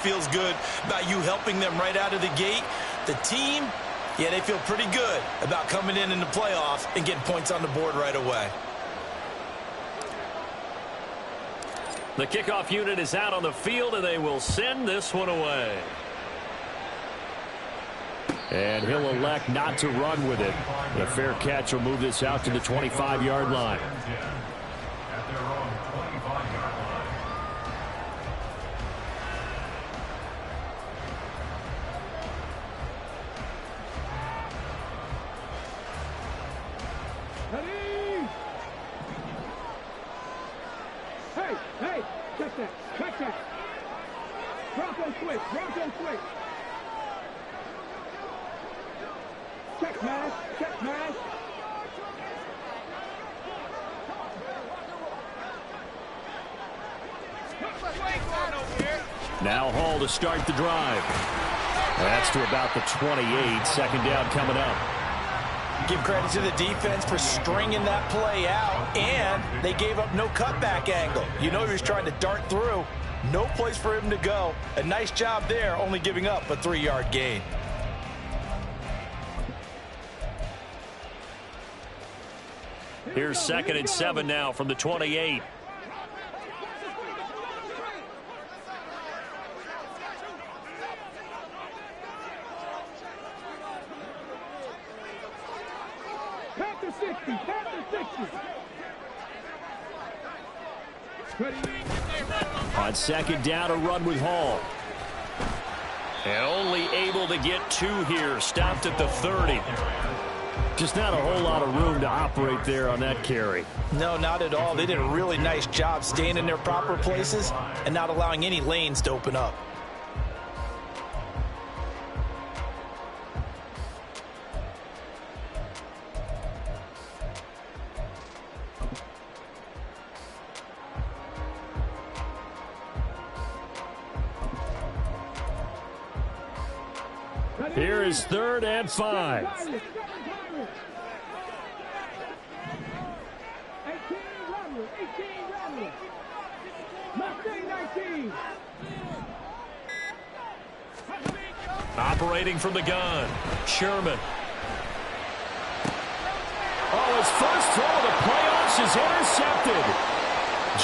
Feels good about you helping them right out of the gate. The team, yeah, they feel pretty good about coming in the playoffs and getting points on the board right away. The kickoff unit is out on the field, and they will send this one away. And he'll elect not to run with it. The fair catch will move this out to the 25-yard line. Hey, check that. Bronco switch. Check man. Now Hall to start the drive. That's to about the 28. Second down coming up. Give credit to the defense for stringing that play out, and they gave up no cutback angle. You know he was trying to dart through. No place for him to go. A nice job there, only giving up a 3-yard gain. Here's 2nd and 7 now from the 28. On 2nd down, a run with Hall. And only able to get 2 here. Stopped at the 30. Just not a whole lot of room to operate there on that carry. No, not at all. They did a really nice job staying in their proper places and not allowing any lanes to open up. Here is 3rd and 5. Operating from the gun, Sherman. Oh, his first throw of the playoffs is intercepted.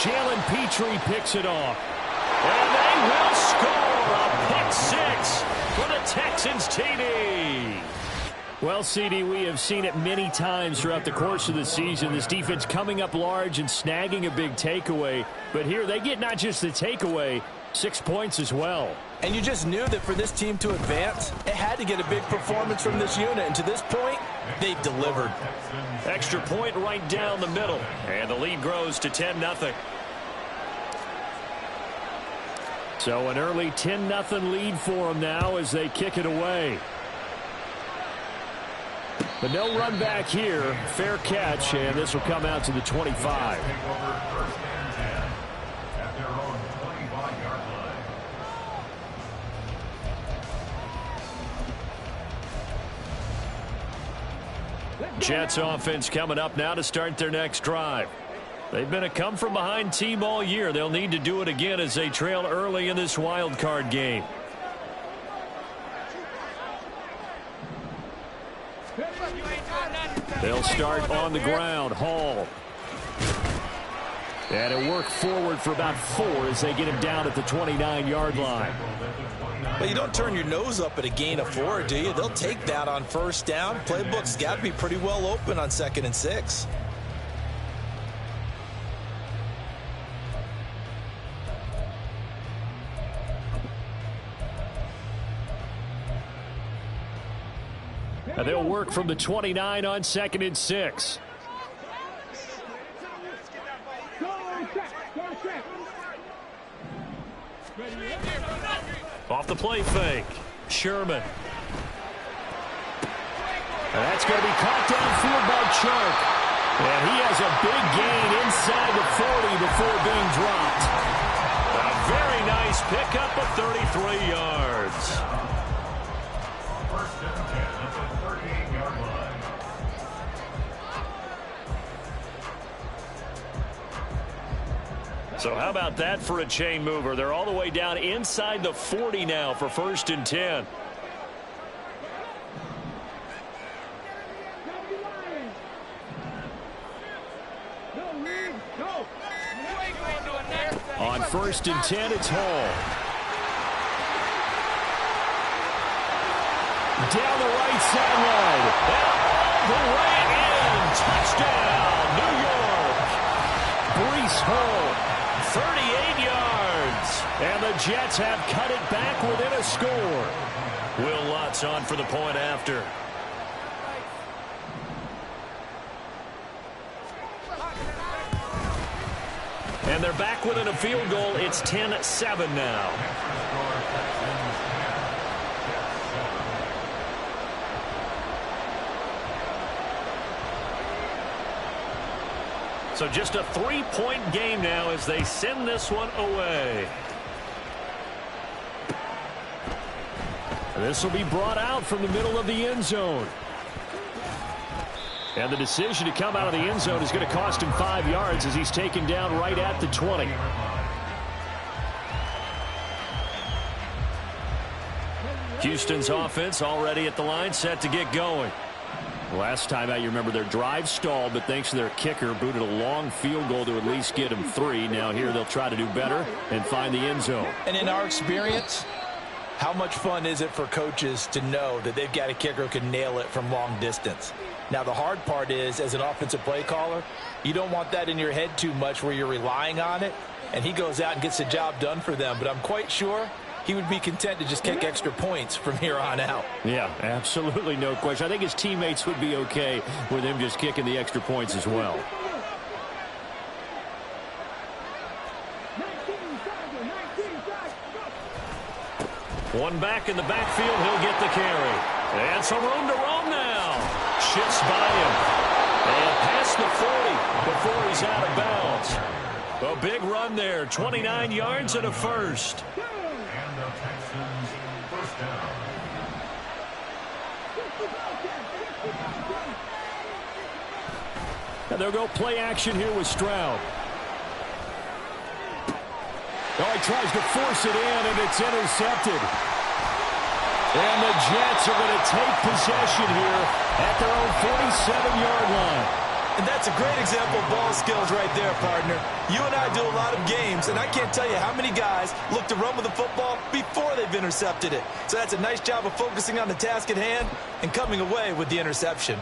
Jalen Petrie picks it off. And they will score a pick 6 for the Texans TD. Well, CD, we have seen it many times throughout the course of the season. This defense coming up large and snagging a big takeaway. But here they get not just the takeaway, 6 points as well. And you just knew that for this team to advance, it had to get a big performance from this unit. And to this point, they've delivered. Extra point right down the middle. And the lead grows to 10-0. So an early 10-0 lead for them now as they kick it away. But no run back here. Fair catch, and this will come out to the 25. Jets offense coming up now to start their next drive. They've been a come-from-behind team all year. They'll need to do it again as they trail early in this wild card game. They'll start on the ground. Hall. And it'll work forward for about 4 as they get him down at the 29-yard line. But you don't turn your nose up at a gain of 4, do you? They'll take that on 1st down. Playbook's got to be pretty well open on 2nd and 6. And they'll work from the 29 on 2nd and 6. Off the play fake. Sherman. And that's going to be caught downfield by Chark. And he has a big gain inside the 40 before being dropped. A very nice pickup of 33 yards. So how about that for a chain mover? They're all the way down inside the 40 now for 1st and 10. On 1st and 10, it's Hall. Down the right sideline. And all the way in. Touchdown, New York. Breece Hall, 38 yards. And the Jets have cut it back within a score. Will Lutz on for the point after. And they're back within a field goal. It's 10-7 now. So just a 3-point game now as they send this one away. This will be brought out from the middle of the end zone. And the decision to come out of the end zone is going to cost him 5 yards as he's taken down right at the 20. Houston's offense already at the line, set to get going. Last time out, you remember their drive stalled, but thanks to their kicker, booted a long field goal to at least get him 3. Now here they'll try to do better and find the end zone. And in our experience, how much fun is it for coaches to know that they've got a kicker who can nail it from long distance? Now, the hard part is, as an offensive play caller, you don't want that in your head too much where you're relying on it, and he goes out and gets the job done for them. But I'm quite sure he would be content to just kick extra points from here on out. Yeah, absolutely no question. I think his teammates would be okay with him just kicking the extra points as well. One back in the backfield, he'll get the carry. And some room to roam now. Shifts by him. And past the 40 before he's out of bounds. A big run there. 29 yards and a first. And the Texans first down. And they'll go play action here with Stroud. Oh, he tries to force it in, and it's intercepted. And the Jets are going to take possession here at their own 47-yard line. And that's a great example of ball skills right there, partner. You and I do a lot of games, and I can't tell you how many guys look to run with the football before they've intercepted it. So that's a nice job of focusing on the task at hand and coming away with the interception.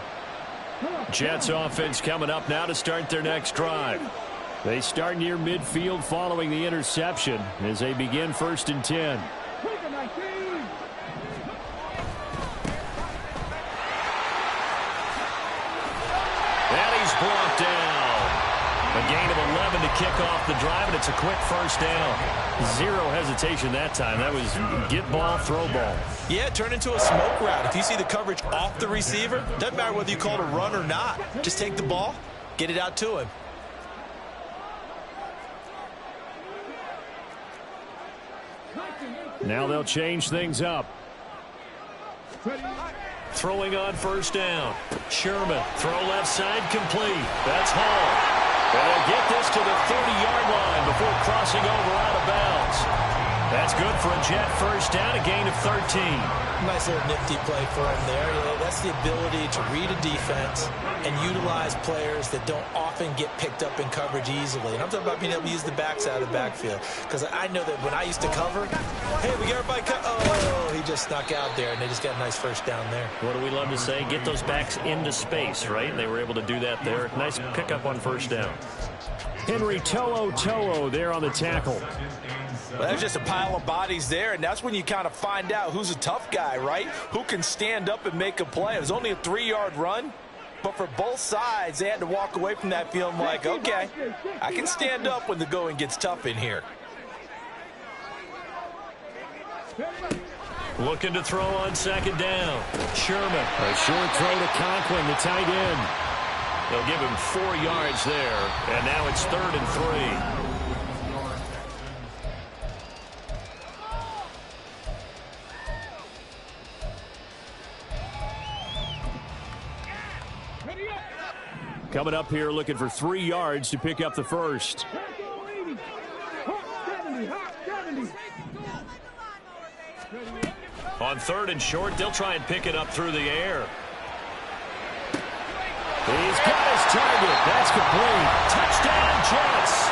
Jets offense coming up now to start their next drive. They start near midfield following the interception as they begin 1st and 10. And he's brought down. A gain of 11 to kick off the drive, and it's a quick first down. Zero hesitation that time. That was get ball, throw ball. Yeah, turn into a smoke route. If you see the coverage off the receiver, doesn't matter whether you call it a run or not. Just take the ball, get it out to him. Now they'll change things up. Throwing on first down. Sherman, throw left side, complete. That's Hall. And they'll get this to the 30-yard line before crossing over out of bounds. That's good for a Jet first down, a gain of 13. Nice little nifty play for him there. Yeah, that's the ability to read a defense and utilize players that don't often get picked up in coverage easily. And I'm talking about being able to use the backside of the backfield. Because I know that when I used to cover, hey, we got everybody oh, he just snuck out there, and they just got a nice first down there. What do we love to say? Get those backs into space, right? And they were able to do that there. Nice pickup on first down. Henry To'o there on the tackle. Well, there's just a pile of bodies there, and that's when you kind of find out who's a tough guy, right? Who can stand up and make a play. It was only a 3-yard run, but for both sides, they had to walk away from that feeling like, okay, I can stand up when the going gets tough in here. Looking to throw on second down. Sherman. A short throw to Conklin, the tight end. They'll give him 4 yards there, and now it's 3rd and 3. Coming up here looking for 3 yards to pick up the first. On 3rd and short, they'll try and pick it up through the air. He's got his target. That's complete. Touchdown, Jets.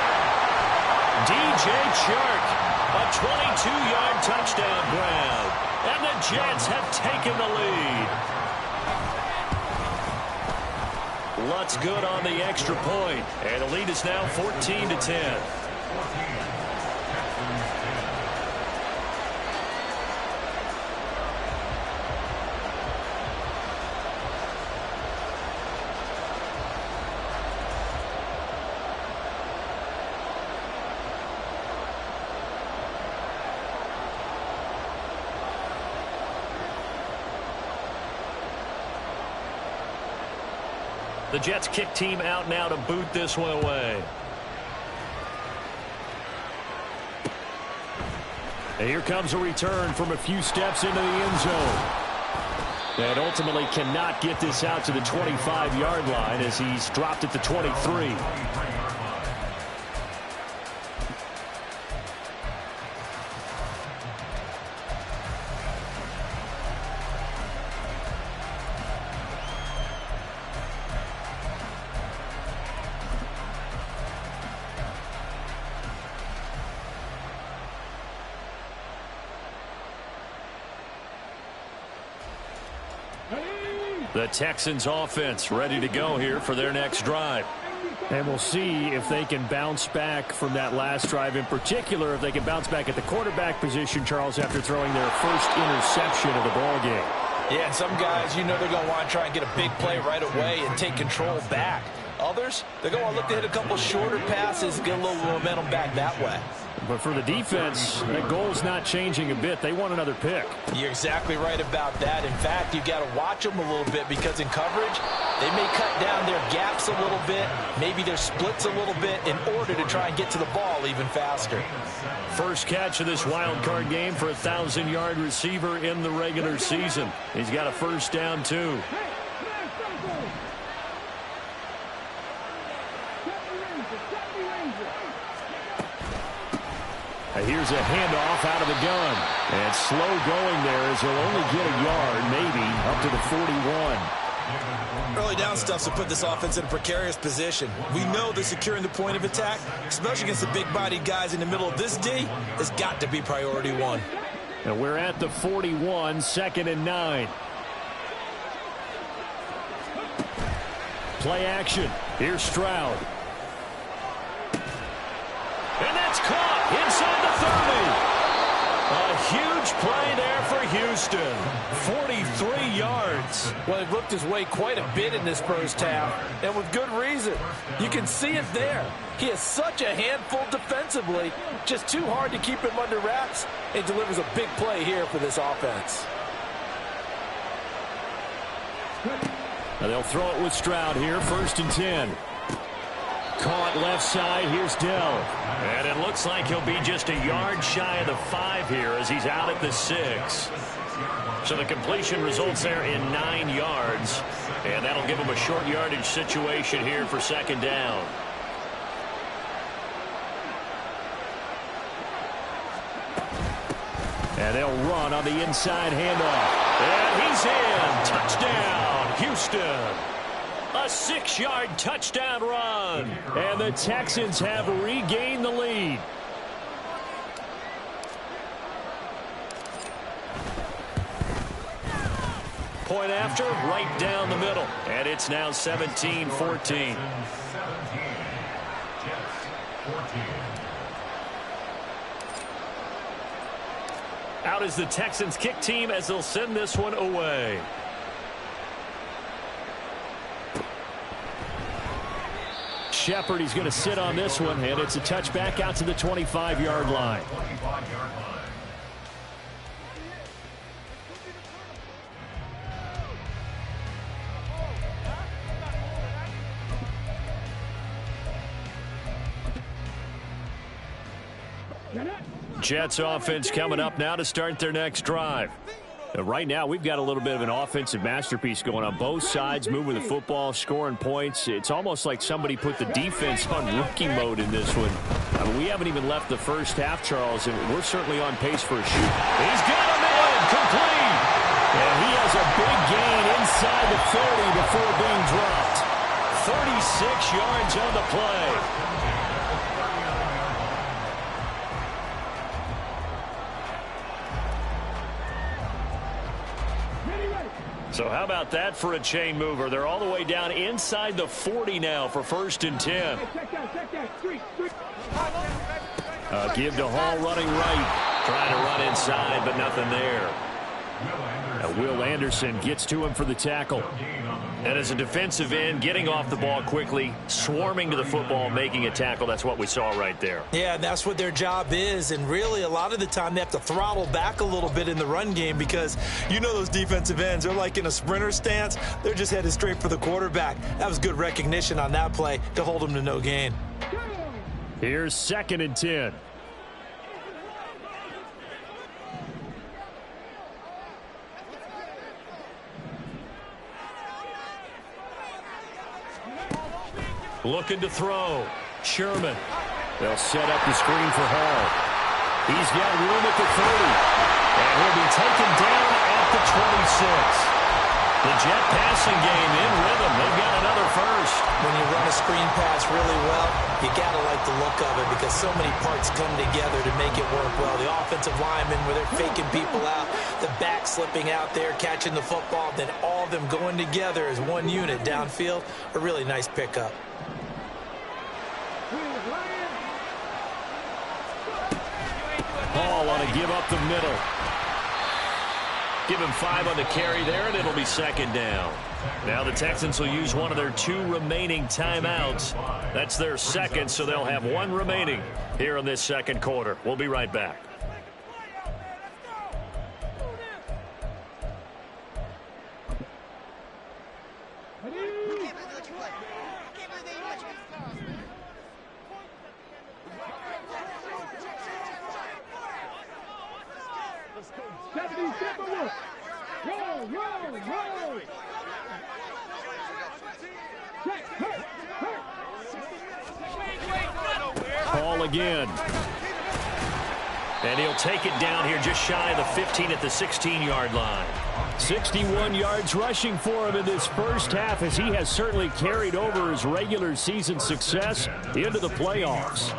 DJ Chark, a 22-yard touchdown grab. And the Jets have taken the lead. Lutz good on the extra point. And the lead is now 14-10. The Jets kick team out now to boot this one away. And here comes a return from a few steps into the end zone. And ultimately cannot get this out to the 25-yard line as he's dropped at the 23. The Texans offense ready to go here for their next drive. And we'll see if they can bounce back from that last drive, in particular if they can bounce back at the quarterback position, Charles, after throwing their first interception of the ball game. Yeah, and some guys, you know they're going to want to try and get a big play right away and take control back. Others, they're going to want to look to hit a couple shorter passes, get a little momentum back that way. But for the defense, that goal's not changing a bit. They want another pick. You're exactly right about that. In fact, you've got to watch them a little bit because in coverage, they may cut down their gaps a little bit, maybe their splits a little bit in order to try and get to the ball even faster. First catch of this wild card game for a 1,000-yard receiver in the regular season. He's got a first down, too. Here's a handoff out of the gun. And slow going there as he'll only get a yard, maybe, up to the 41. Early down stuff to put this offense in a precarious position. We know that securing the point of attack, especially against the big-bodied guys in the middle of this D, has got to be priority one. And we're at the 41, 2nd and 9. Play action. Here's Stroud. And that's caught inside the 30. A huge play there for Houston. 43 yards. Well, he worked his way quite a bit in this first half, and with good reason. You can see it there. He is such a handful defensively, just too hard to keep him under wraps, and delivers a big play here for this offense. Now they'll throw it with Stroud here, 1st and 10. Caught left side. Here's Dell. And it looks like he'll be just a yard shy of the 5 here as he's out at the 6. So the completion results there in 9 yards. And that'll give him a short yardage situation here for 2nd down. And they'll run on the inside handoff. And he's in. Touchdown, Houston. A 6-yard touchdown run. And the Texans have regained the lead. Point after, right down the middle. And it's now 17-14. Out is the Texans kick team as they'll send this one away. Shepard, he's going to sit on this one, and it's a touchback out to the 25-yard line. Jets offense coming up now to start their next drive. Right now, we've got a little bit of an offensive masterpiece going on. Both sides moving the football, scoring points. It's almost like somebody put the defense on rookie mode in this one. I mean, we haven't even left the first half, Charles, and we're certainly on pace for a shoot. He's got him in! yards on the play. So how about that for a chain mover? They're all the way down inside the 40 now for 1st and 10. Give to Hall running right. Trying to run inside, but nothing there. Will Anderson gets to him for the tackle. And as a defensive end, getting off the ball quickly, swarming to the football, making a tackle, that's what we saw right there. Yeah, and that's what their job is. And really, a lot of the time, they have to throttle back a little bit in the run game because you know those defensive ends, they're like in a sprinter stance. They're just headed straight for the quarterback. That was good recognition on that play to hold them to no gain. Here's 2nd and 10. Looking to throw. Sherman. They'll set up the screen for Hall. He's got room at the 30. And he'll be taken down at the 26. The Jet passing game in rhythm. They've got another first. When you run a screen pass really well, you got to like the look of it because so many parts come together to make it work well. The offensive linemen where they're faking people out, the back slipping out there, catching the football, then all of them going together as one unit downfield. A really nice pickup. Hall on a give up the middle. Give him 5 on the carry there, and it'll be 2nd down. Now the Texans will use one of their 2 remaining timeouts. That's their 2nd, so they'll have 1 remaining here in this 2nd quarter. We'll be right back. Hall again. And he'll take it down here just shy of the 15 at the 16-yard line. 61 yards rushing for him in this first half as he has certainly carried over his regular season success into the playoffs.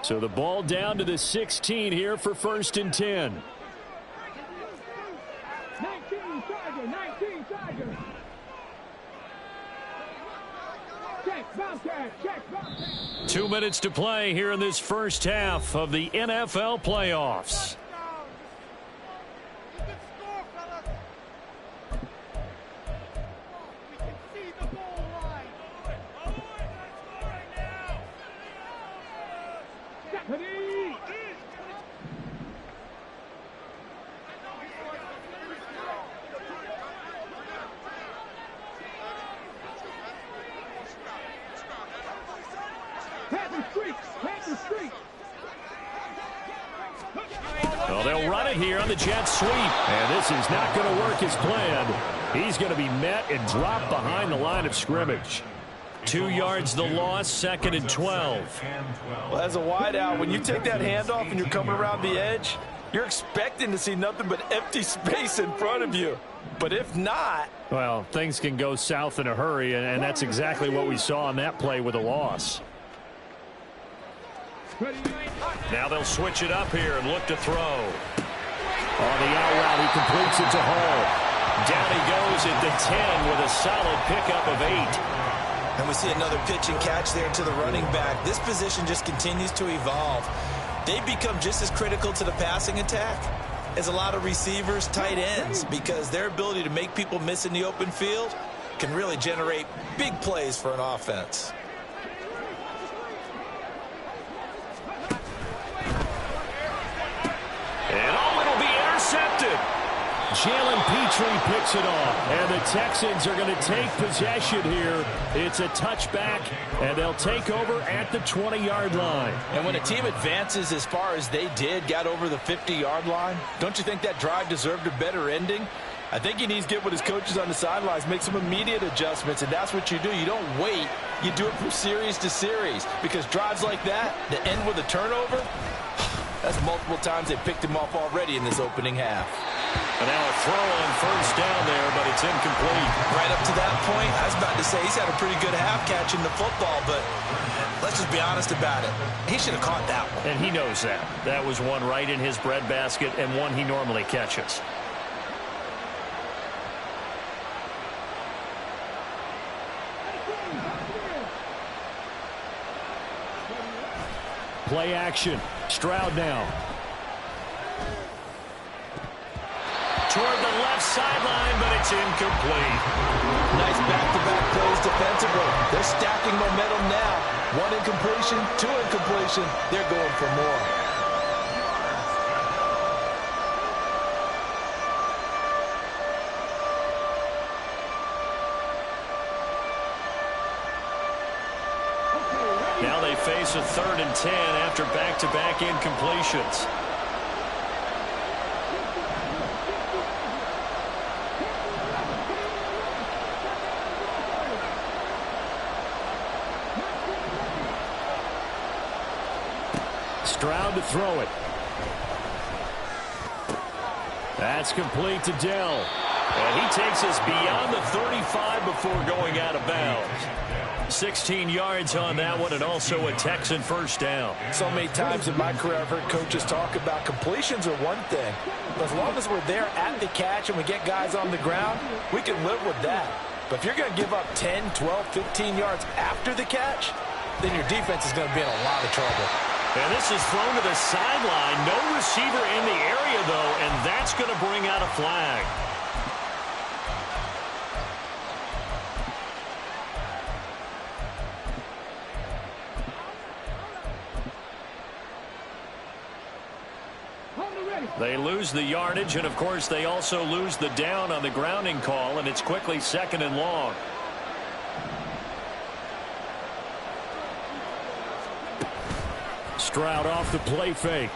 So the ball down to the 16 here for 1st and 10. 19 Tiger. Check, 2 minutes to play here in this first half of the NFL playoffs. Well, they'll run it here on the jet sweep. And this is not going to work as planned. He's going to be met and dropped behind the line of scrimmage. 2 yards the loss, 2nd and 12. Well, as a wideout, when you take that handoff and you're coming around the edge, you're expecting to see nothing but empty space in front of you. But if not... well, things can go south in a hurry, and that's exactly what we saw on that play with a loss. Now they'll switch it up here and look to throw. On the out route, he completes it to Hall. Down he goes at the 10 with a solid pickup of 8. And we see another pitch and catch there to the running back. This position just continues to evolve. They've become just as critical to the passing attack as a lot of receivers, tight ends, because their ability to make people miss in the open field can really generate big plays for an offense. And it'll be intercepted. Jalen Petrie picks it off. And the Texans are going to take possession here. It's a touchback, and they'll take over at the 20-yard line. And when a team advances as far as they did, got over the 50-yard line, don't you think that drive deserved a better ending? I think he needs to get with his coaches on the sidelines, make some immediate adjustments, and that's what you do. You don't wait. You do it from series to series, because drives like that, that end with a turnover, That's multiple times they picked him off already in this opening half. And now a throw on first down there, but it's incomplete. Right up to that point, I was about to say he's had a pretty good half catching the football, but let's just be honest about it. He should have caught that one. And he knows that. That was one right in his breadbasket and one he normally catches. Play action. Stroud now. Toward the left sideline, but it's incomplete. Nice back-to-back plays defensively. They're stacking momentum now. One incompletion, two incompletion. They're going for more. Now they face a 3rd and 10 after back-to-back incompletions. Stroud to throw it. That's complete to Dell. And he takes us beyond the 35 before going out of bounds. 16 yards on that one, and also a Texan first down. So many times in my career I've heard coaches talk about completions are one thing. But as long as we're there at the catch and we get guys on the ground, we can live with that. But if you're going to give up 10, 12, 15 yards after the catch, then your defense is going to be in a lot of trouble. And this is thrown to the sideline. No receiver in the area, though, and that's going to bring out a flag. They lose the yardage, and, of course, they also lose the down on the grounding call, and it's quickly 2nd and long. Stroud off the play fake.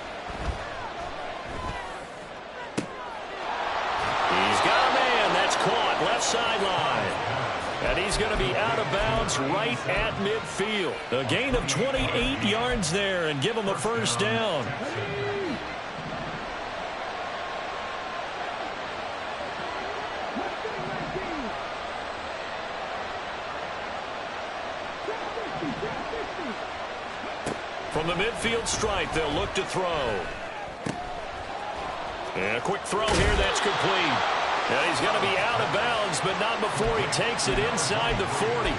He's got a man. That's caught. Left sideline. And he's going to be out of bounds right at midfield. A gain of 28 yards there and give him a first down. From the midfield stripe, they'll look to throw. And a quick throw here, that's complete. And he's going to be out of bounds, but not before he takes it inside the 40.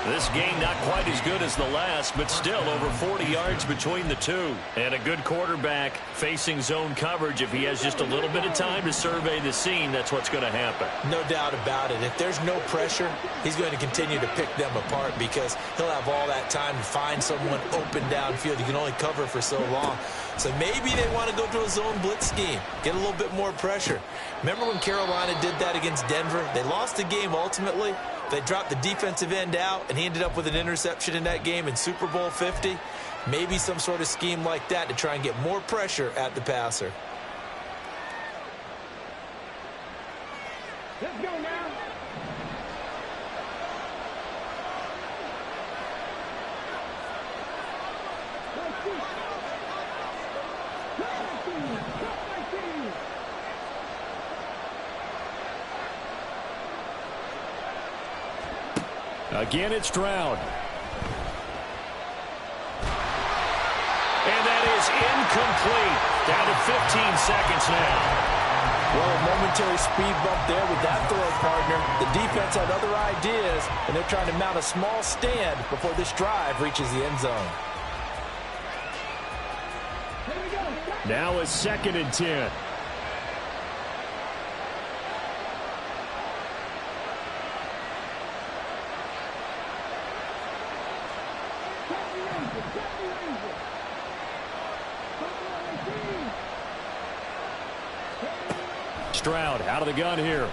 This game not quite as good as the last, but still over 40 yards between the two. And a good quarterback facing zone coverage. If he has just a little bit of time to survey the scene, that's what's going to happen. No doubt about it. If there's no pressure, he's going to continue to pick them apart because he'll have all that time to find someone open downfield. You can only cover for so long. So maybe they want to go to a zone blitz scheme, get a little bit more pressure. Remember when Carolina did that against Denver? They lost the game ultimately. They dropped the defensive end out, and he ended up with an interception in that game in Super Bowl 50. Maybe some sort of scheme like that to try and get more pressure at the passer. Let's go now. Again, it's Stroud. And that is incomplete. Down to 15 seconds now. Well, a momentary speed bump there with that throw, partner. The defense had other ideas, and they're trying to mount a small stand before this drive reaches the end zone. Now a 2nd and 10. Stroud out of the gun here.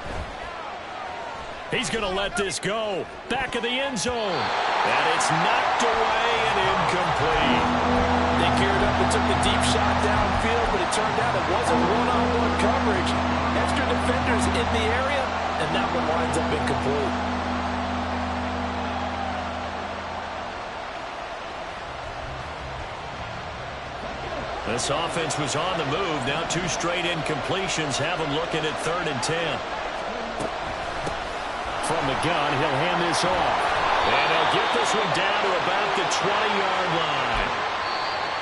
He's going to let this go. Back of the end zone. And it's knocked away and incomplete. They geared up and took the deep shot downfield, but it turned out it wasn't one-on-one coverage. Extra defenders in the area, and that one winds up incomplete. This offense was on the move. Now 2 straight incompletions have them looking at 3rd and 10. From the gun, he'll hand this off. And he'll get this one down to about the 20-yard line.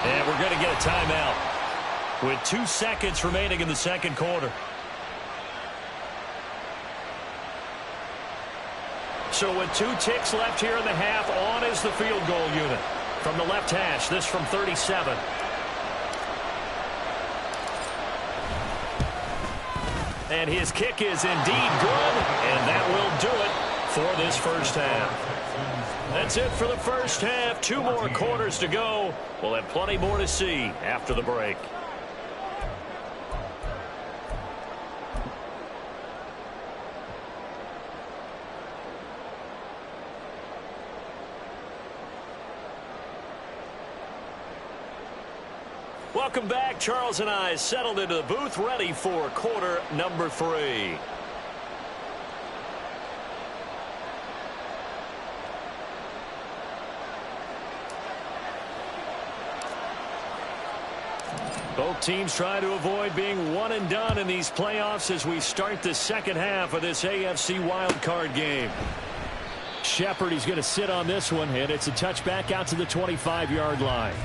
And we're going to get a timeout with 2 seconds remaining in the second quarter. So with 2 ticks left here in the half, on is the field goal unit. From the left hash, this from 37. And his kick is indeed good, and that will do it for this first half. That's it for the first half. 2 more quarters to go. We'll have plenty more to see after the break. Welcome back. Charles and I settled into the booth, ready for quarter number 3. Both teams try to avoid being one and done in these playoffs as we start the second half of this AFC wildcard game. Shepard, he's going to sit on this one, and it's a touchback out to the 25-yard line.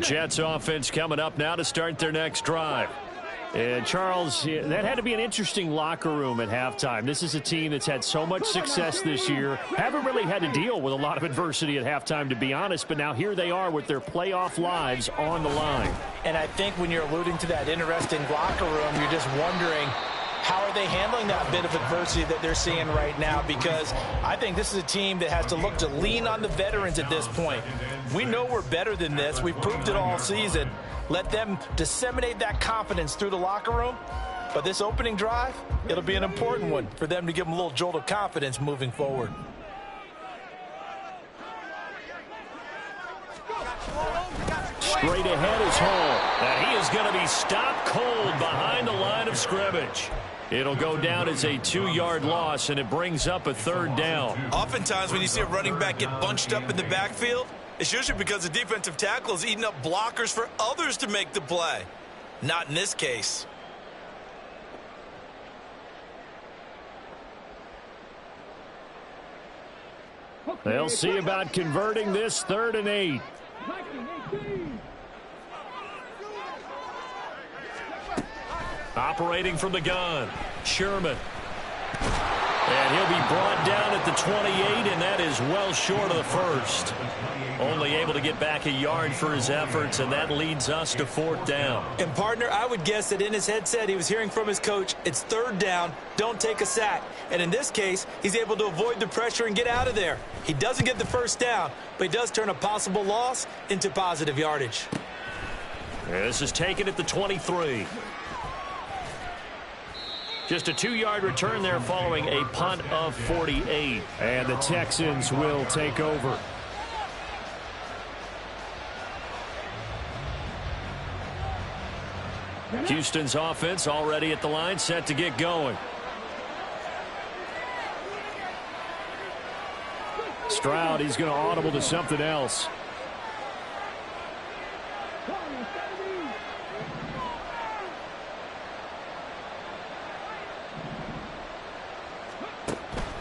Jets offense coming up now to start their next drive. And Charles, that had to be an interesting locker room at halftime. This is a team that's had so much success this year. Haven't really had to deal with a lot of adversity at halftime, to be honest. But now here they are with their playoff lives on the line. And I think when you're alluding to that interesting locker room, you're just wondering, how are they handling that bit of adversity that they're seeing right now? Because I think this is a team that has to look to lean on the veterans at this point. We know we're better than this. We've proved it all season. Let them disseminate that confidence through the locker room. But this opening drive, it'll be an important one for them to give them a little jolt of confidence moving forward. Straight ahead is Hall. And he is going to be stopped cold behind the line of scrimmage. It'll go down as a 2-yard loss, and it brings up a 3rd down. Oftentimes when you see a running back get bunched up in the backfield, it's usually because the defensive tackle is eating up blockers for others to make the play. Not in this case. They'll see about converting this 3rd and 8. Operating from the gun, Sherman. And he'll be brought down at the 28, and that is well short of the first. Only able to get back a yard for his efforts, and that leads us to 4th down. And, partner, I would guess that in his headset he was hearing from his coach, it's 3rd down, don't take a sack. And in this case, he's able to avoid the pressure and get out of there. He doesn't get the first down, but he does turn a possible loss into positive yardage. This is taken at the 23. Just a 2-yard return there following a punt of 48. And the Texans will take over. Houston's offense already at the line, set to get going. Stroud, he's going to audible to something else.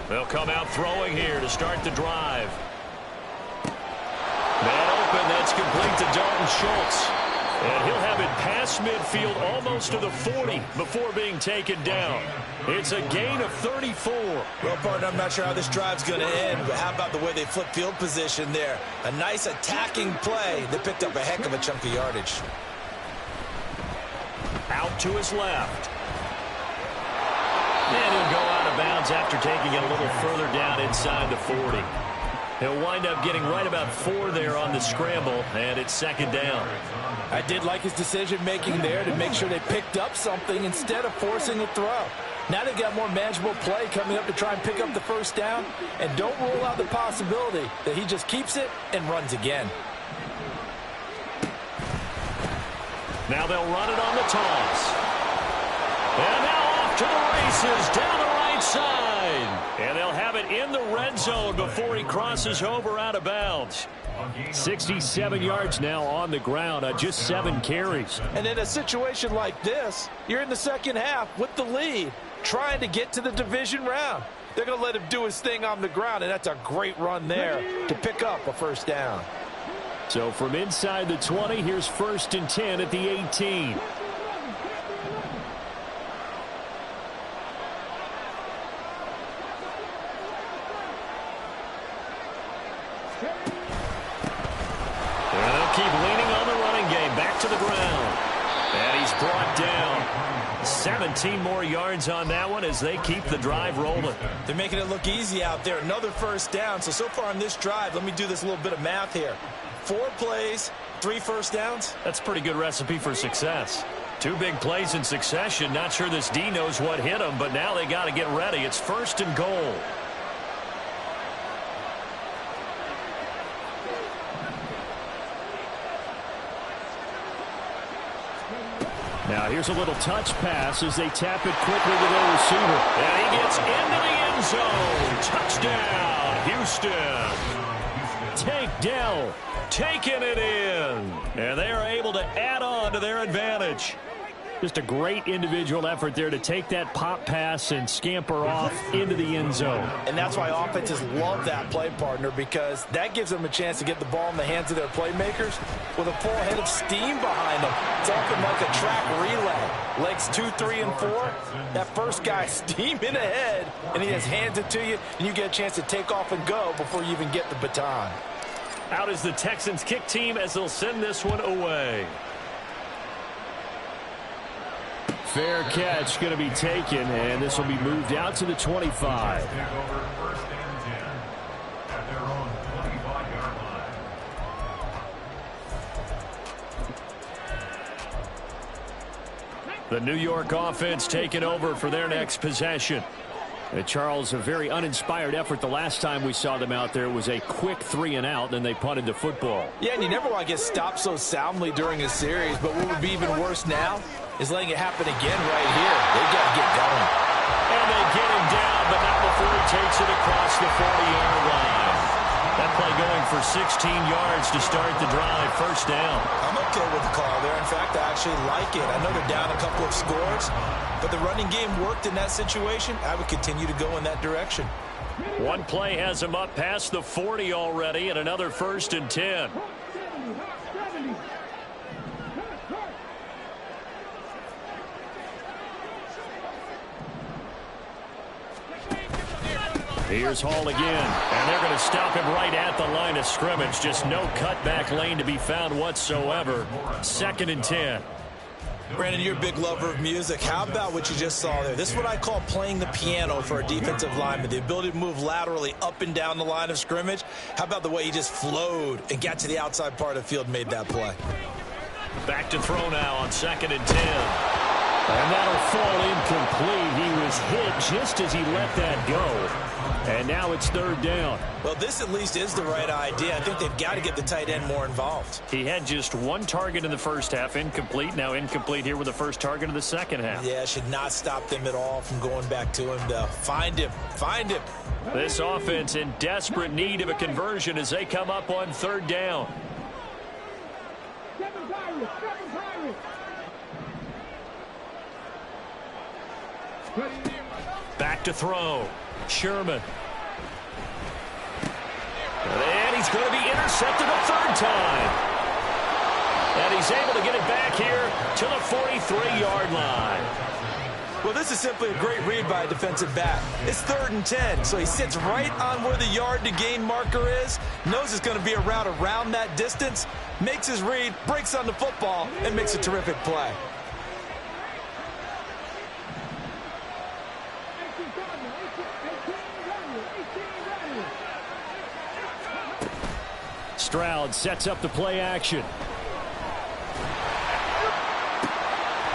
They'll come out throwing here to start the drive. Man open, that's complete to Dalton Schultz. And he'll have it past midfield almost to the 40 before being taken down. It's a gain of 34. Well, partner, I'm not sure how this drive's going to end, but how about the way they flip field position there? A nice attacking play that picked up a heck of a chunk of yardage. Out to his left. And he'll go out of bounds after taking it a little further down inside the 40. He'll wind up getting right about 4 there on the scramble, and it's 2nd down. I did like his decision-making there to make sure they picked up something instead of forcing a throw. Now they've got more manageable play coming up to try and pick up the first down, and don't rule out the possibility that he just keeps it and runs again. Now they'll run it on the toss. And now off to the races down the right side. And they'll have it in the red zone before he crosses over out of bounds. 67 yards now on the ground on just 7 carries. And in a situation like this, you're in the second half with the lead, trying to get to the division round. They're going to let him do his thing on the ground, and that's a great run there to pick up a first down. So from inside the 20, here's 1st and 10 at the 18. Keep leaning on the running game. Back to the ground. And he's brought down. 17 more yards on that one as they keep the drive rolling. They're making it look easy out there. Another first down. So far on this drive, let me do this little bit of math here. 4 plays, 3 first downs. That's a pretty good recipe for success. 2 big plays in succession. Not sure this D knows what hit him, but now they got to get ready. It's 1st and goal. Now here's a little touch pass as they tap it quickly to their receiver. And he gets into the end zone. Touchdown, Houston. Tank Dell taking it in. And they are able to add on to their advantage. Just a great individual effort there to take that pop pass and scamper off into the end zone. And that's why offenses love that play, partner, because that gives them a chance to get the ball in the hands of their playmakers with a full head of steam behind them. It's often like a track relay. Legs 2, 3, and 4. That first guy steaming ahead, and he just hands it to you, and you get a chance to take off and go before you even get the baton. Out is the Texans kick team as they'll send this one away. Fair catch going to be taken, and this will be moved out to the 25. The New York offense taking over for their next possession. Charles, a very uninspired effort the last time we saw them out there. It was a quick 3 and out, then they punted the football. Yeah, and you never want to get stopped so soundly during a series, but what would be even worse now is letting it happen again right here. They've got to get going. And they get him down, but not before he takes it across the 40-yard line. That play going for 16 yards to start the drive. First down. I'm okay with the call there. In fact, I actually like it. I know they're down a couple of scores, but the running game worked in that situation. I would continue to go in that direction. One play has him up past the 40 already, and another 1st and 10. Here's Hall again, and they're going to stop him right at the line of scrimmage. Just no cutback lane to be found whatsoever. 2nd and 10. Brandon, you're a big lover of music. How about what you just saw there? This is what I call playing the piano for a defensive lineman. The ability to move laterally up and down the line of scrimmage. How about the way he just flowed and got to the outside part of the field and made that play? Back to throw now on 2nd and 10. And that'll fall incomplete. He was hit just as he let that go. And now it's 3rd down. Well, this at least is the right idea. I think they've got to get the tight end more involved. He had just 1 target in the first half, incomplete. Now incomplete here with the first target of the second half. Yeah, should not stop them at all from going back to him to find him. Find him. This offense in desperate need of a conversion as they come up on 3rd down. Back to throw. Sherman. And he's going to be intercepted a 3rd time. And he's able to get it back here to the 43-yard line. Well, this is simply a great read by a defensive back. It's 3rd and 10, so he sits right on where the yard to gain marker is, knows it's going to be a route around that distance, makes his read, breaks on the football, and makes a terrific play. Stroud sets up the play action.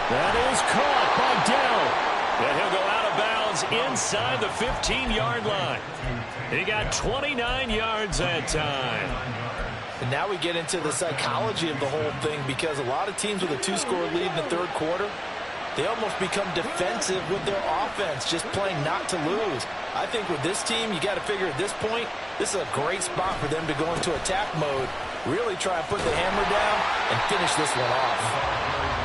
That is caught by Dell. And he'll go out of bounds inside the 15-yard line. He got 29 yards that time. And now we get into the psychology of the whole thing, because a lot of teams with a 2-score lead in the third quarter, they almost become defensive with their offense, just playing not to lose. I think with this team, you got to figure at this point, this is a great spot for them to go into attack mode, really try and put the hammer down and finish this one off.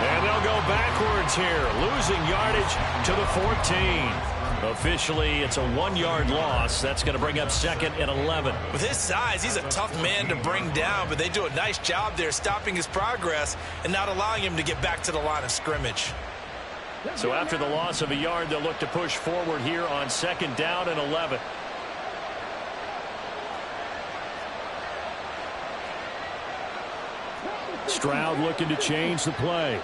And they'll go backwards here, losing yardage to the 14. Officially, it's a 1-yard loss. That's going to bring up 2nd and 11. With his size, he's a tough man to bring down, but they do a nice job there stopping his progress and not allowing him to get back to the line of scrimmage. So after the loss of a yard, they'll look to push forward here on 2nd down and 11. Stroud looking to change the play.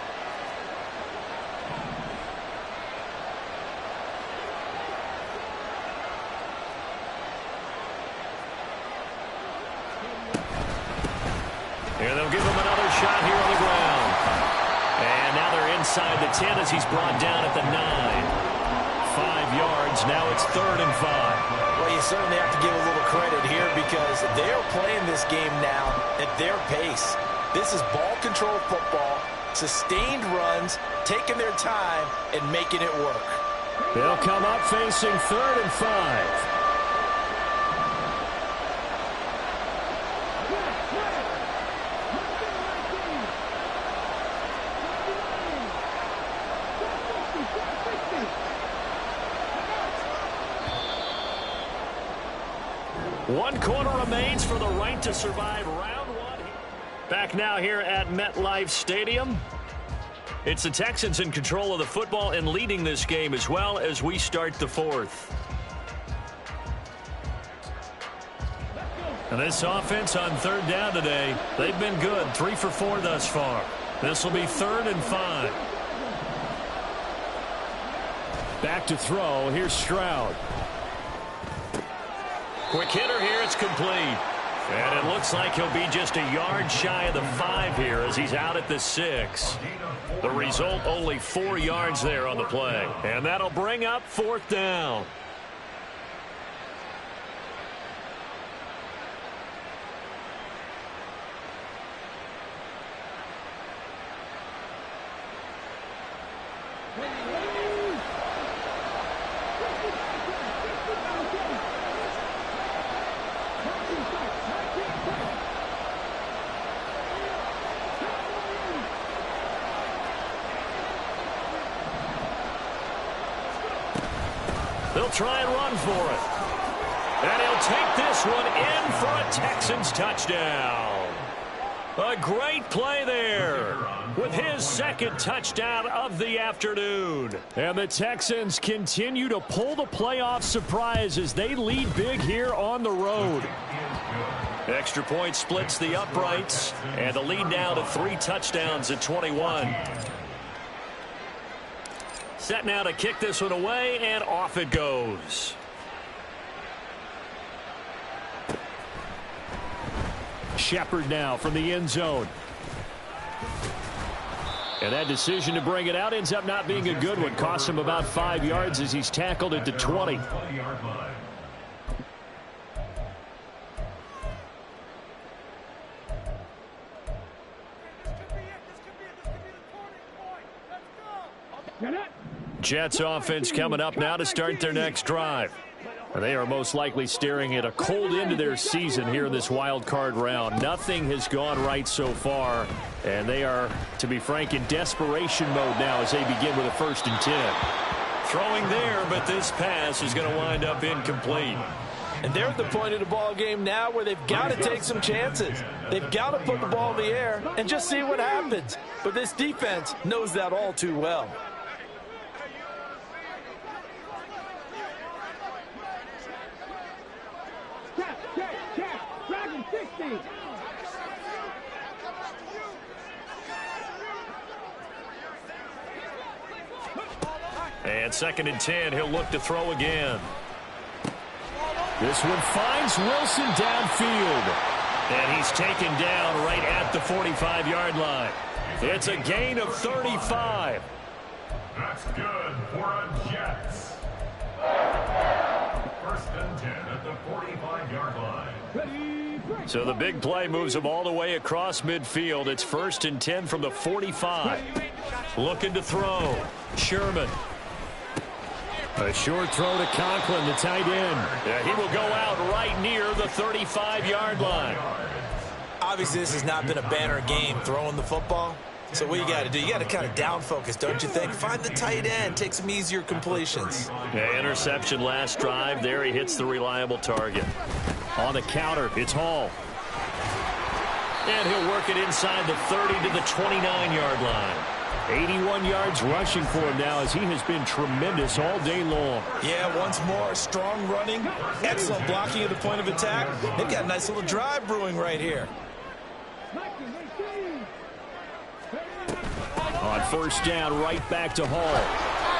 And they'll give him another shot here on the ground. And now they're inside the 10 as he's brought down at the 9. 5 yards. Now it's 3rd and 5. Well, you certainly have to give a little credit here, because they're playing this game now at their pace. This is ball control football, sustained runs, taking their time and making it work. They'll come up facing 3rd and 5. One quarter remains for the right to survive round 1. Back now here at MetLife Stadium. It's the Texans in control of the football and leading this game as well as we start the 4th. And this offense on 3rd down today, they've been good. 3 for 4 thus far. This will be 3rd and 5. Back to throw. Here's Stroud. Quick hitter here. It's complete. And it looks like he'll be just a yard shy of the 5 here as he's out at the 6. The result, only 4 yards there on the play. And that'll bring up 4th down. They'll try and run for it. And he'll take this one in for a Texans touchdown. A great play there with his 2nd touchdown of the afternoon. And the Texans continue to pull the playoff surprise as they lead big here on the road. Extra point splits the uprights, and the lead now to 3 touchdowns at 21. Set now to kick this one away, and off it goes. Shepard now from the end zone. And that decision to bring it out ends up not being a good one. Costs him about 5 yards as he's tackled at the 20. Jets offense coming up now to start their next drive. They are most likely staring at a cold end to their season here in this wild card round. Nothing has gone right so far, and they are, to be frank, in desperation mode now as they begin with a 1st and 10. Throwing there, but this pass is going to wind up incomplete. And they're at the point of the ball game now where they've got to take some chances. They've got to put the ball in the air and just see what happens. But this defense knows that all too well. Dragon 60. And 2nd and 10, he'll look to throw again. This one finds Wilson downfield. And he's taken down right at the 45-yard line. It's a gain of 35. That's good for a Jets. 1st and 10 at the 45-yard line. Ready, So the big play moves him all the way across midfield. It's 1st and 10 from the 45. Looking to throw. Sherman. A short throw to Conklin, the tight end. Yeah, he will go out right near the 35-yard line. Obviously, this has not been a banner game throwing the football. So what you got to do, you got to kind of down focus, don't you think? Find the tight end, take some easier completions. Yeah, interception last drive. There he hits the reliable target. On the counter, it's Hall. And he'll work it inside the 30 to the 29-yard line. 81 yards rushing for him now as he has been tremendous all day long. Yeah, once more, strong running, excellent blocking at the point of attack. They've got a nice little drive brewing right here. On 1st down, right back to Hall.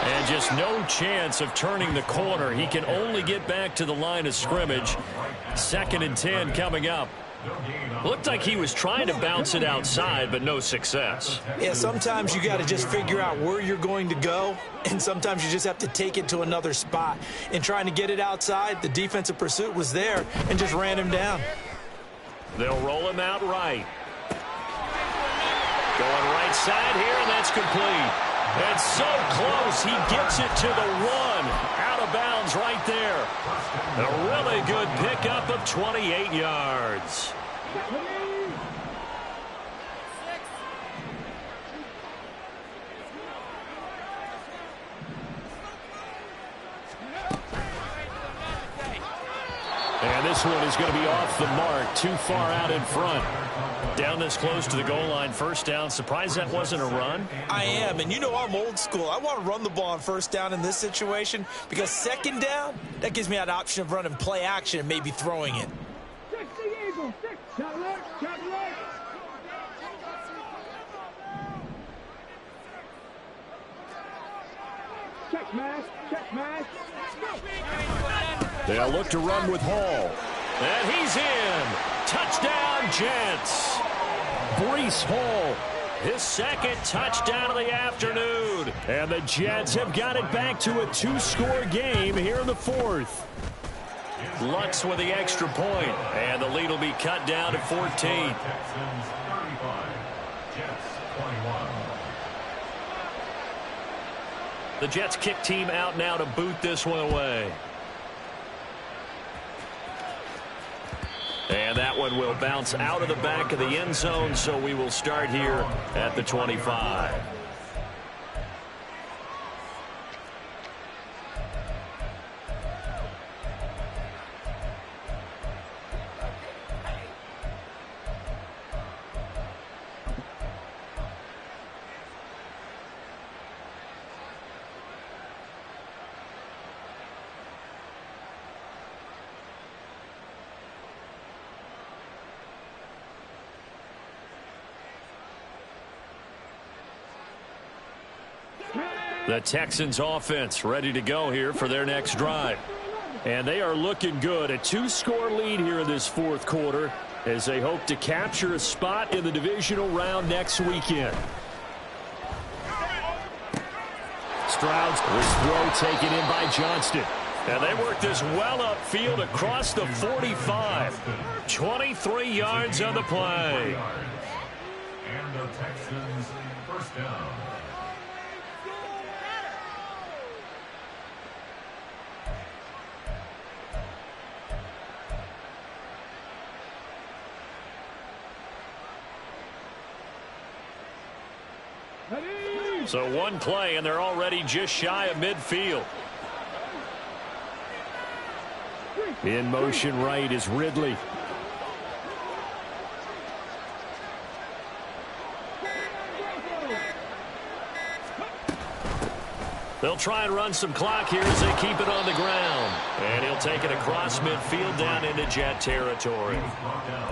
And just no chance of turning the corner. He can only get back to the line of scrimmage. 2nd and 10 coming up. Looked like he was trying to bounce it outside, but no success. Yeah, sometimes you got to just figure out where you're going to go, and sometimes you just have to take it to another spot. In trying to get it outside, the defensive pursuit was there and just ran him down. They'll roll him out right. Going right side here, and that's complete. And so close, he gets it to the 1. Out of bounds right there. A really good pickup of 28 yards. And this one is going to be off the mark, too far out in front. Down this close to the goal line, 1st down. Surprised that wasn't a run? I am, and you know I'm old school. I want to run the ball on 1st down in this situation because 2nd down, that gives me that option of running play action and maybe throwing it. Check match. They'll look to run with Hall. And he's in. Touchdown, Jets. Breece Hall, his 2nd touchdown of the afternoon. And the Jets have got it back to a 2-score game here in the 4th. Lutz with the extra point. And the lead will be cut down to 14. The Jets kick team out now to boot this one away. And that one will bounce out of the back of the end zone, so we will start here at the 25. The Texans offense ready to go here for their next drive. And they are looking good. A 2-score lead here in this 4th quarter as they hope to capture a spot in the divisional round next weekend. Stroud's throw taken in by Johnston. And they work this well upfield across the 45. 23 yards on the play. And the Texans 1st down. So one play, and they're already just shy of midfield. In motion right is Ridley. They'll try and run some clock here as they keep it on the ground. And he'll take it across midfield down into Jet territory.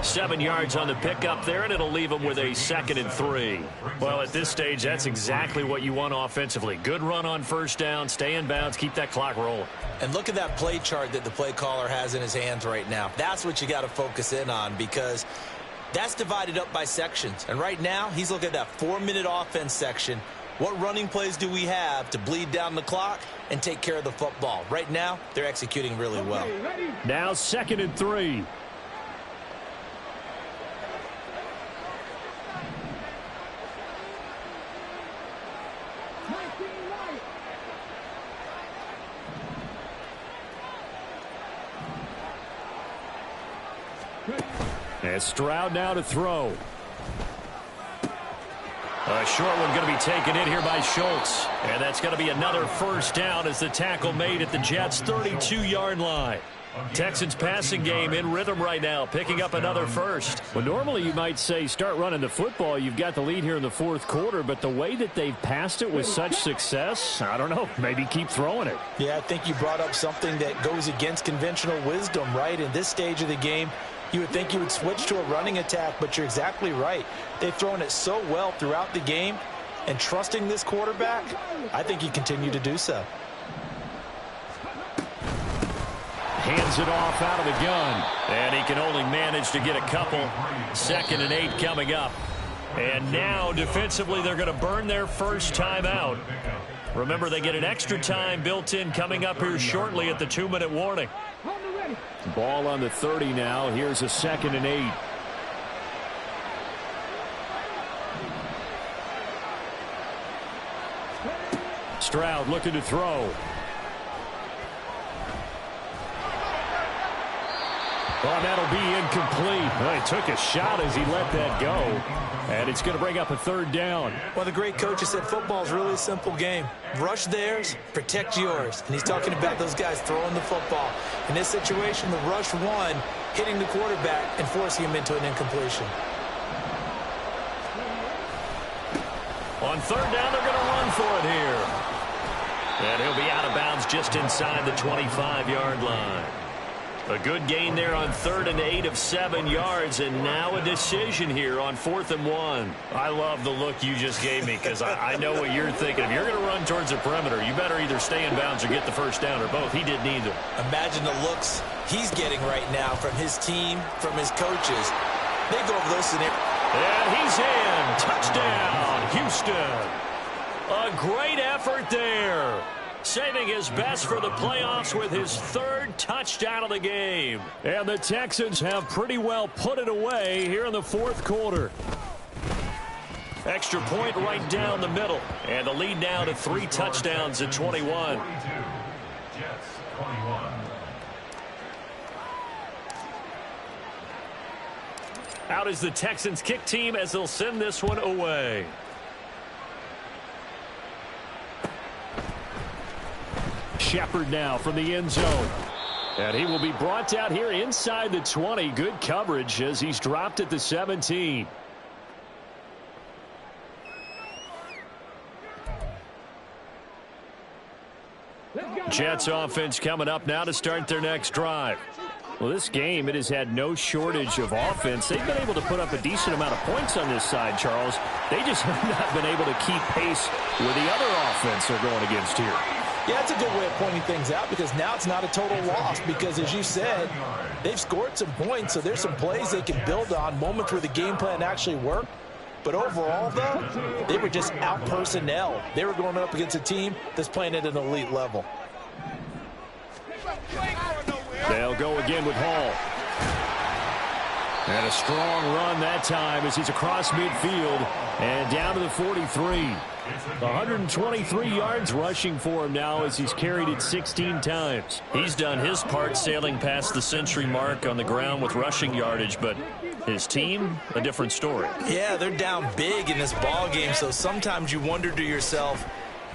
7 yards on the pickup there, and it'll leave them with a 2nd and 3. Well, at this stage, that's exactly what you want offensively. Good run on 1st down, stay in bounds, keep that clock rolling. And look at that play chart that the play caller has in his hands right now. That's what you got to focus in on because that's divided up by sections. And right now, he's looking at that 4-minute offense section. What running plays do we have to bleed down the clock and take care of the football? Right now, they're executing really well. Now 2nd and 3. And Stroud now to throw. A short one going to be taken in here by Schultz. And that's going to be another first down as the tackle made at the Jets' 32-yard line. Texans passing game in rhythm right now, picking up another first. Well, normally you might say start running the football. You've got the lead here in the fourth quarter, but the way that they've passed it with such success, I don't know, maybe keep throwing it. Yeah, I think you brought up something that goes against conventional wisdom, right? In this stage of the game, you would think you would switch to a running attack, but you're exactly right. They've thrown it so well throughout the game, and trusting this quarterback, I think you continue to do so. Hands it off out of the gun. And he can only manage to get a couple. 2nd and 8 coming up. And now defensively they're going to burn their first time out. Remember, they get an extra time built in coming up here shortly at the 2-minute warning. Ball on the 30 now. Here's a 2nd and 8. Stroud looking to throw. Well, that'll be incomplete. Well, he took a shot as he let that go. And it's going to bring up a 3rd down. Well, the great coach has said football is really a simple game. Rush theirs, protect yours. And he's talking about those guys throwing the football. In this situation, the rush one, hitting the quarterback and forcing him into an incompletion. On 3rd down, they're going to run for it here. And he'll be out of bounds just inside the 25-yard line. A good gain there on 3rd and 8 of 7 yards, and now a decision here on 4th and 1. I love the look you just gave me because I know what you're thinking. If you're going to run towards the perimeter, you better either stay in bounds or get the first down, or both. He did neither. Imagine the looks he's getting right now from his team, from his coaches. They go over those scenarios. And he's in. Touchdown, Houston. A great effort there. Saving his best for the playoffs with his 3rd touchdown of the game. And the Texans have pretty well put it away here in the 4th quarter. Extra point right down the middle. And the lead now to 3 touchdowns at 21. Out is the Texans kick team as they'll send this one away. Shepard now from the end zone. And he will be brought down here inside the 20. Good coverage as he's dropped at the 17. Jets offense coming up now to start their next drive. Well, this game, it has had no shortage of offense. They've been able to put up a decent amount of points on this side, Charles. They just have not been able to keep pace with the other offense they're going against here. Yeah, that's a good way of pointing things out because now it's not a total loss because, as you said, they've scored some points, so there's some plays they can build on, moments where the game plan actually worked. But overall, though, they were just out personnel. They were going up against a team that's playing at an elite level. They'll go again with Hall. And a strong run that time as he's across midfield and down to the 43. 123 yards rushing for him now as he's carried it 16 times. He's done his part sailing past the century mark on the ground with rushing yardage, but his team, a different story. Yeah, they're down big in this ball game, so sometimes you wonder to yourself,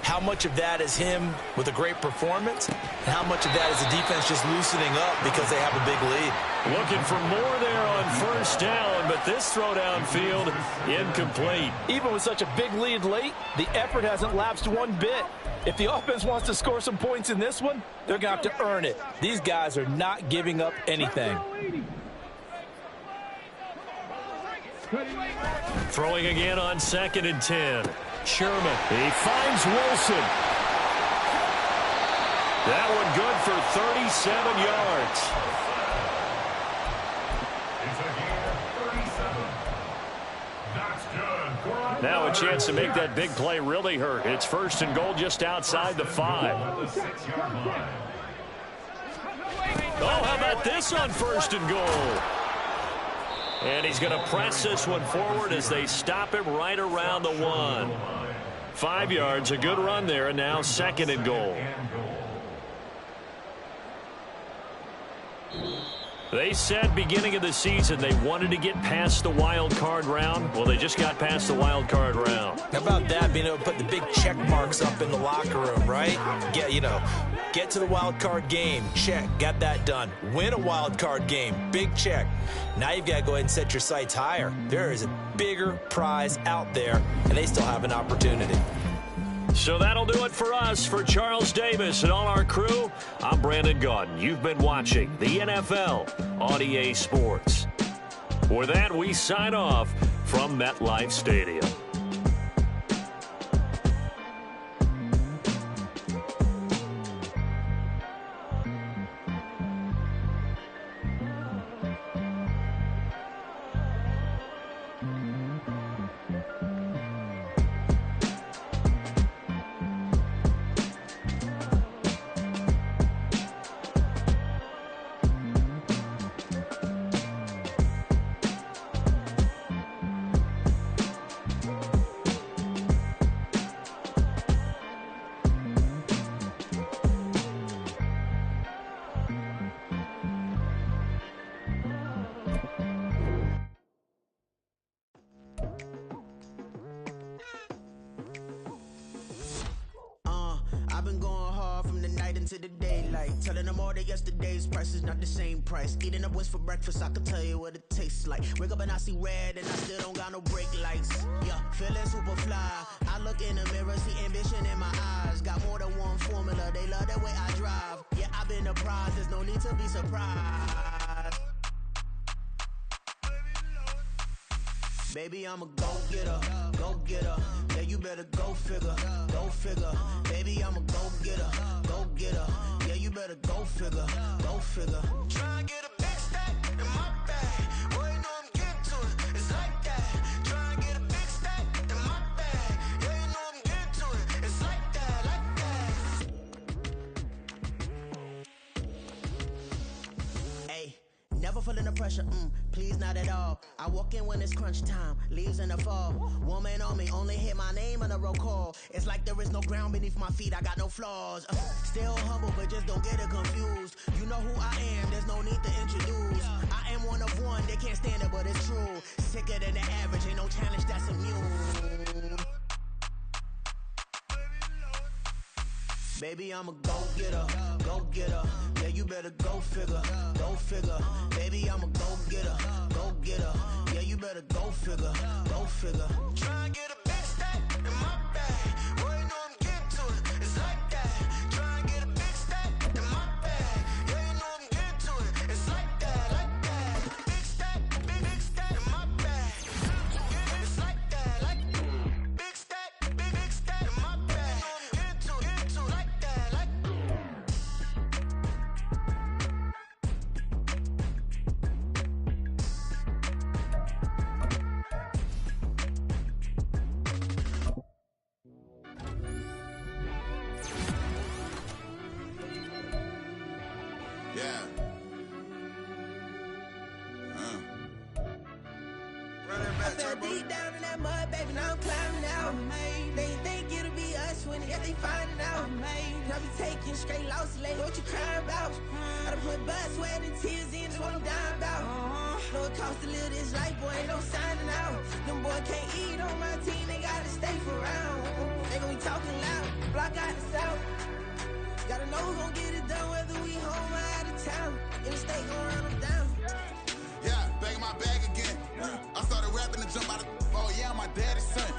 how much of that is him with a great performance, and how much of that is the defense just loosening up because they have a big lead. Looking for more there on 1st down, but this throw downfield incomplete. Even with such a big lead late, the effort hasn't lapsed one bit. If the offense wants to score some points in this one, they're going to have to earn it. These guys are not giving up anything. Throwing again on 2nd and 10. Sherman. He finds Wilson. That one good for 37 yards. Now a chance to make that big play really hurt. It's 1st and goal just outside the 5. Oh, how about this on 1st and goal? And he's going to press this one forward as they stop him right around the 1. 5 yards, a good run there, and now 2nd and goal. They said beginning of the season they wanted to get past the wild card round. Well, they just got past the wild card round. How about that, being able to put the big check marks up in the locker room, right? Get to the wild card game, check, got that done. Win a wild card game, big check. Now you've got to go ahead and set your sights higher. There is a bigger prize out there, and they still have an opportunity. So that'll do it for us. For Charles Davis and all our crew, I'm Brandon Gaudin. You've been watching the NFL on EA Sports. For that, we sign off from MetLife Stadium. I've been going hard from the night into the daylight, telling them all that yesterday's price is not the same price. Eating up wings for breakfast, I can tell you what it tastes like. Wake up and I see red and I still don't got no brake lights. Yeah, feeling super fly. I look in the mirror, see ambition in my eyes. Got more than one formula, they love the way I drive. Yeah, I've been apprised, there's no need to be surprised. Baby, I'm a go-getter, go-getter. Yeah, you better go figure, go figure. Baby, I'm a go-getter, go-getter. Yeah, you better go figure, go figure. Try and get a big stack in my bag. Boy, you know I'm getting to it, it's like that. Try and get a big stack in my bag. Yeah, you know I'm getting to it, it's like that, like that. Hey, never feeling the pressure, please not at all. I walk in when it's crunch time, leaves in the fall. Woman on me, only hit my name on a roll call. It's like there is no ground beneath my feet, I got no flaws. Still humble, but just don't get it confused. You know who I am, there's no need to introduce. I am one of one, they can't stand it, but it's true. Sicker than the average, ain't no challenge that's immune. Baby, I'm a go-getter, go-getter. Yeah, you better go figure, go figure. Baby, I'm a go-getter, go-getter. Yeah, you better go figure, go figure. Try and get a big stack in my bag. Boy, you know I'm getting to it, it's like that. Try and get a big stack in my bag. Yeah, you know I'm getting to it, it's like that, like that. Big stack in my bag. It's like that, like that. Big stack in my bag. Into like that, like I fell deep down in that mud, baby, now I'm climbing out. They think it'll be us when they finding out. I be taking straight losses lately, what you crying about? I done put blood, sweat, and tears in, just what I'm dying about. Know it costs to live this life, boy, ain't no signing out. Them boy can't eat on my team, they gotta stay for round. They gon' be talking loud, block out the south. Gotta know who gon' get it done, whether we home or out of town. In the state gon' run them down. Yeah, back in my bag again. I started rapping to jump out of yeah, I'm my daddy's son.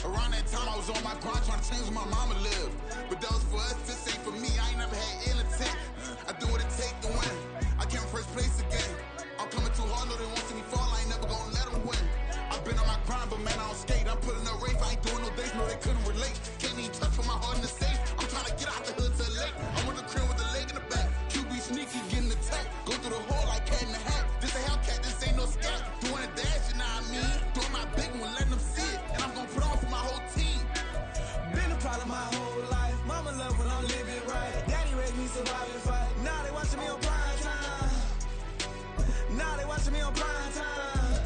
Around that time I was on my grind trying to change where my mama lived. But that was for us, this ain't for me. I ain't never had ill intent. I do what it take to win. I came first place again. I'm coming too hard, no they won't see me fall. I ain't never gonna let them win. I've been on my grind, but man I don't skate. I'm putting up race, I ain't doing no dates, no they couldn't relate. Can't even touch with my heart in the safe. I'm trying to get out the hood to the lake. I'm with the crib with the leg in the back. QB sneaky, getting attacked. Go through the hole like cat in the hat. This a Hellcat, this ain't no scat. Doing a dash, you know what I mean? Doing my big one, letting them see it. And I'm gonna put on for my whole team. Been a problem my whole life. Mama love when I'm living right. Daddy raised me survive and fight. Now they watching me on prime time. Now they watching me on prime time.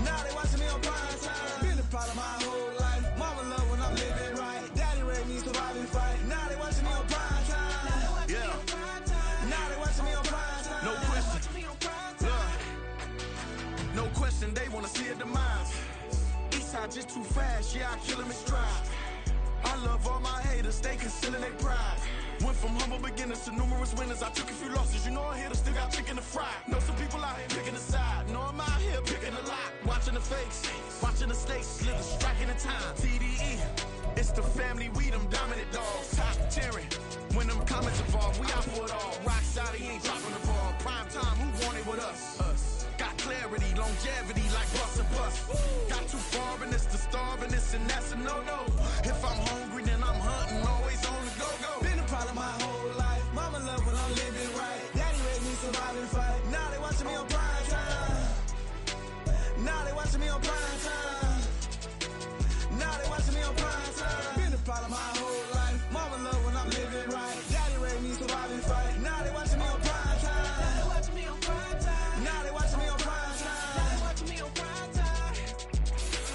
Now they watching me on prime time. Been a problem my whole life. Mama love when I'm living right. Daddy raised me survive and fight. Now they watching me on prime time. just too fast, yeah, I kill them in stride. I love all my haters, they concealing their pride. Went from humble beginners to numerous winners. I took a few losses, you know I'm here to still got chicken to fry. Know some people out here picking a side, know I'm out here picking a lot. Watching the fakes, watching the stakes, slither, striking the time. TDE, it's the family, we them dominant dogs. Top tiering, when them comments involved, we out for it all. Rock side, he ain't dropping the ball. Prime time, who want it with us? Got clarity, longevity, like bus and bus. Got too far and it's the starving, this and that's a no-no. If I'm hungry, then I'm hunting, always on the go-go. Been a problem my whole life. Mama love when I'm living right. Daddy raised me survive and fight. Now they watching me on prime time. Now they watching me on prime time. Now they watching me on prime time. Been a problem my whole life. Mama love when I'm living right. Daddy raised me survive and fight. Now they watching me on prime time. Now they watching me on prime time. Now they watching me on prime time. Now they watching me on prime time.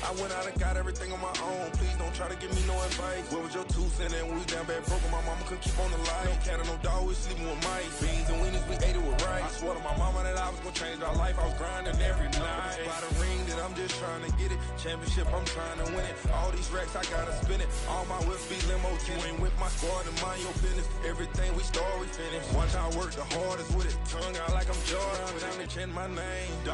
I went out and got everything on my own. Please don't try to give me no advice. What was your 2 cents and we was down bad broke? My mama couldn't keep on the light. No cat and no dog, we sleeping with mice. Beans and weenies, we ate it with rice. I swore to my mama that I was gonna change our life. I was grinding every night. By the ring that I'm just trying to get it. Championship, I'm trying to win it. All these racks, I gotta spin it. All my whips be limo tinted. With my squad and mind your business. Everything we start, we finish. Watch I work the hardest with it. Tongue out like I'm Jordan. Time to change my name. Dog